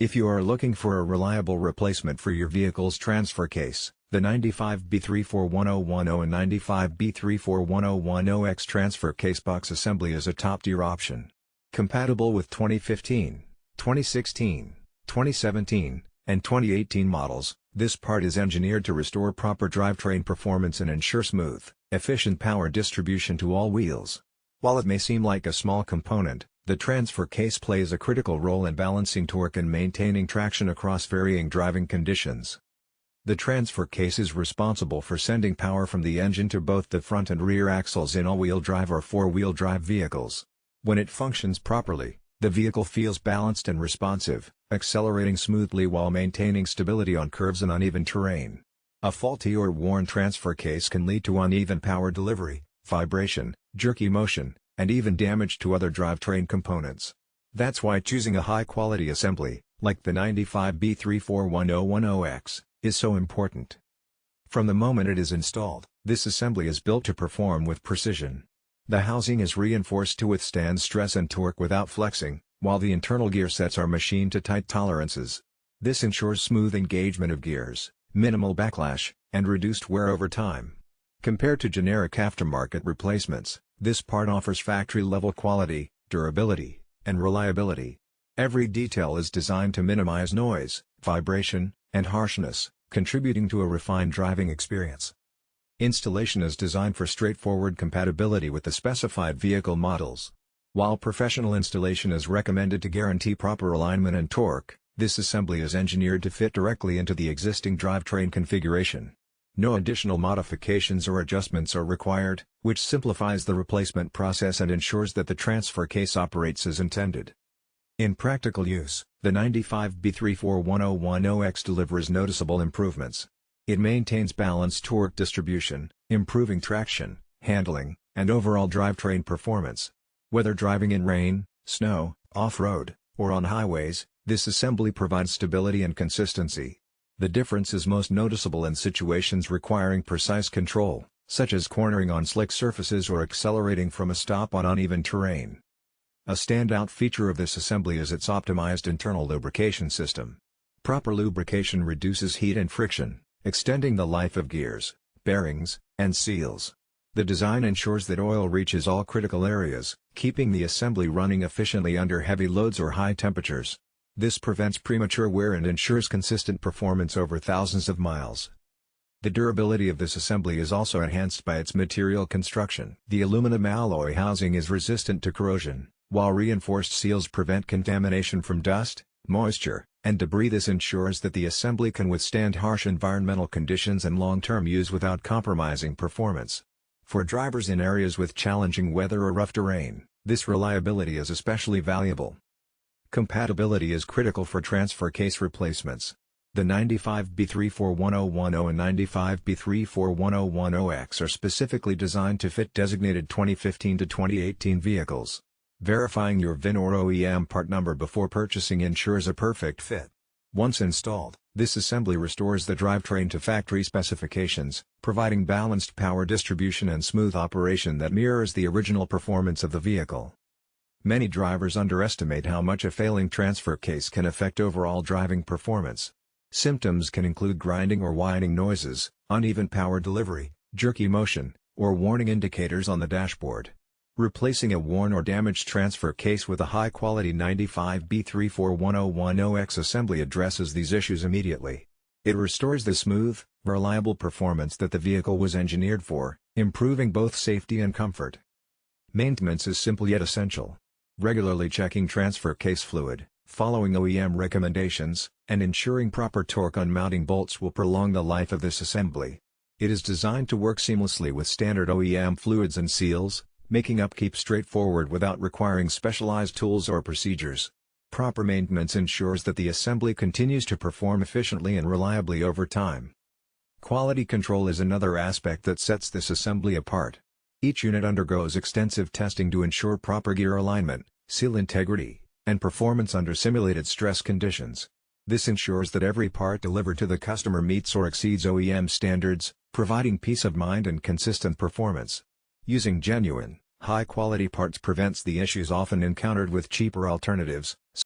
If you are looking for a reliable replacement for your vehicle's transfer case, the 95B341010 and 95B341010X transfer case box assembly is a top-tier option. Compatible with 2015, 2016, 2017, and 2018 models, this part is engineered to restore proper drivetrain performance and ensure smooth, efficient power distribution to all wheels. While it may seem like a small component, the transfer case plays a critical role in balancing torque and maintaining traction across varying driving conditions. The transfer case is responsible for sending power from the engine to both the front and rear axles in all-wheel drive or four-wheel drive vehicles. When it functions properly, the vehicle feels balanced and responsive, accelerating smoothly while maintaining stability on curves and uneven terrain. A faulty or worn transfer case can lead to uneven power delivery, vibration, jerky motion, and even damage to other drivetrain components. That's why choosing a high-quality assembly, like the 95B341010X, is so important. From the moment it is installed, this assembly is built to perform with precision. The housing is reinforced to withstand stress and torque without flexing, while the internal gear sets are machined to tight tolerances. This ensures smooth engagement of gears, minimal backlash, and reduced wear over time. Compared to generic aftermarket replacements, this part offers factory-level quality, durability, and reliability. Every detail is designed to minimize noise, vibration, and harshness, contributing to a refined driving experience. Installation is designed for straightforward compatibility with the specified vehicle models. While professional installation is recommended to guarantee proper alignment and torque, this assembly is engineered to fit directly into the existing drivetrain configuration. No additional modifications or adjustments are required, which simplifies the replacement process and ensures that the transfer case operates as intended. In practical use, the 95B341010X delivers noticeable improvements. It maintains balanced torque distribution, improving traction, handling, and overall drivetrain performance. Whether driving in rain, snow, off-road, or on highways, this assembly provides stability and consistency. The difference is most noticeable in situations requiring precise control, such as cornering on slick surfaces or accelerating from a stop on uneven terrain. A standout feature of this assembly is its optimized internal lubrication system. Proper lubrication reduces heat and friction, extending the life of gears, bearings, and seals. The design ensures that oil reaches all critical areas, keeping the assembly running efficiently under heavy loads or high temperatures. This prevents premature wear and ensures consistent performance over thousands of miles. The durability of this assembly is also enhanced by its material construction. The aluminum alloy housing is resistant to corrosion, while reinforced seals prevent contamination from dust, moisture, and debris. This ensures that the assembly can withstand harsh environmental conditions and long-term use without compromising performance. For drivers in areas with challenging weather or rough terrain, this reliability is especially valuable. Compatibility is critical for transfer case replacements. The 95B341010 and 95B341010X are specifically designed to fit designated 2015 to 2018 vehicles. Verifying your VIN or OEM part number before purchasing ensures a perfect fit. Once installed, this assembly restores the drivetrain to factory specifications, providing balanced power distribution and smooth operation that mirrors the original performance of the vehicle. Many drivers underestimate how much a failing transfer case can affect overall driving performance. Symptoms can include grinding or whining noises, uneven power delivery, jerky motion, or warning indicators on the dashboard. Replacing a worn or damaged transfer case with a high-quality 95B341010X assembly addresses these issues immediately. It restores the smooth, reliable performance that the vehicle was engineered for, improving both safety and comfort. Maintenance is simple yet essential. Regularly checking transfer case fluid, following OEM recommendations, and ensuring proper torque on mounting bolts will prolong the life of this assembly. It is designed to work seamlessly with standard OEM fluids and seals, making upkeep straightforward without requiring specialized tools or procedures. Proper maintenance ensures that the assembly continues to perform efficiently and reliably over time. Quality control is another aspect that sets this assembly apart. Each unit undergoes extensive testing to ensure proper gear alignment, seal integrity, and performance under simulated stress conditions. This ensures that every part delivered to the customer meets or exceeds OEM standards, providing peace of mind and consistent performance. Using genuine, high-quality parts prevents the issues often encountered with cheaper alternatives,